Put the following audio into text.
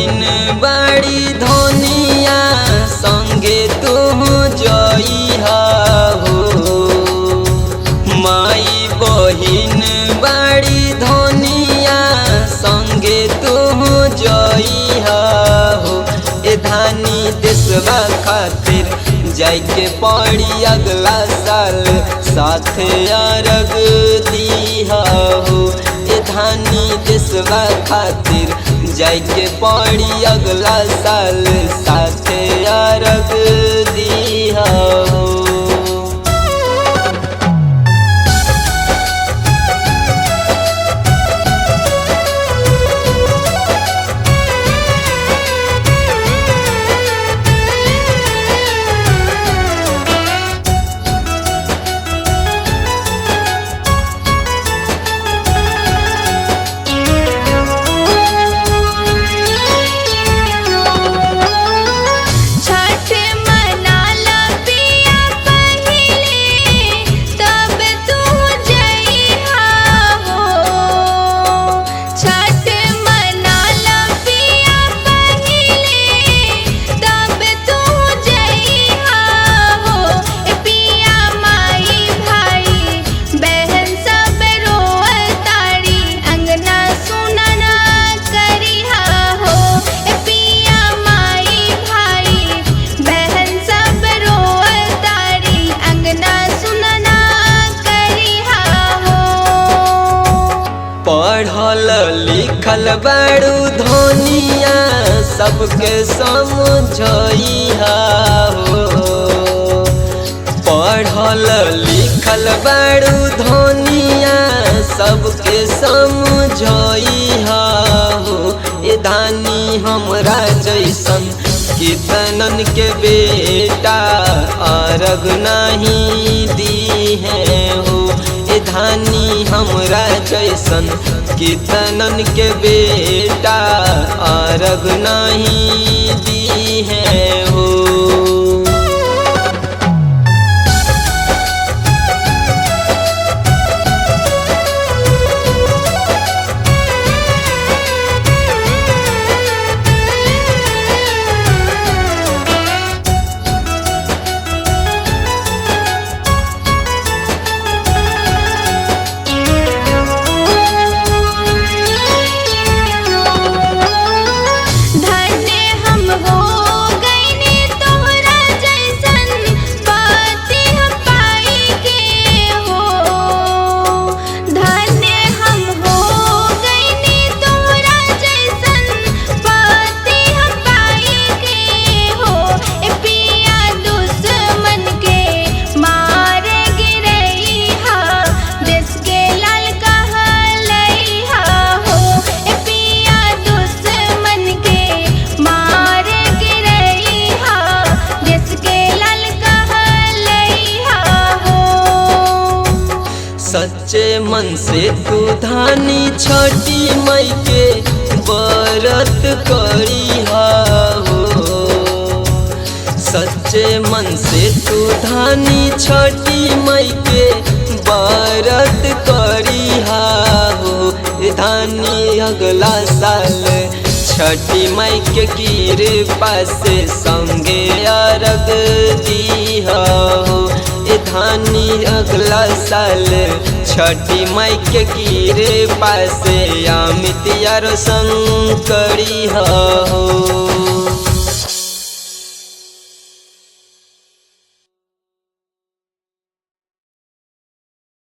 बहिन बड़ी धनिया संगे तुम जइहा हो। माई बहिन बड़ी धनिया संगे तुम जइहा हो। ए धानी देशवा खातिर जाके पड़ी अगला साल साथे अरग दिहा हो। ए धानी देशवा खातिर जाके पड़ी अगला साल साथे अरग दिहा हो। पढ़ल लिखल बड़ू धनिया सबके समझइहा हो। पढ़ल लिखल बड़ू धनिया सबके समझइहा हो। ए धानी हमरा जैसन कितनन के बेटा अरग नहीं दीहे हो। ए धानी हमरा जैसन कितनन के बेटा अरग नहीं दीहे हो। सच्चे मन से तू धानी छठी मई के व्रत करिहा हो। सच्चे मन से तू धानी छठी मई के व्रत करिहा हो। धानी अगला साल छठी मई के कृपा से संगे अरग दिहा हो। ए धानी अगला साल छठी मई के कृपा से अमित यार संग करिहा हो।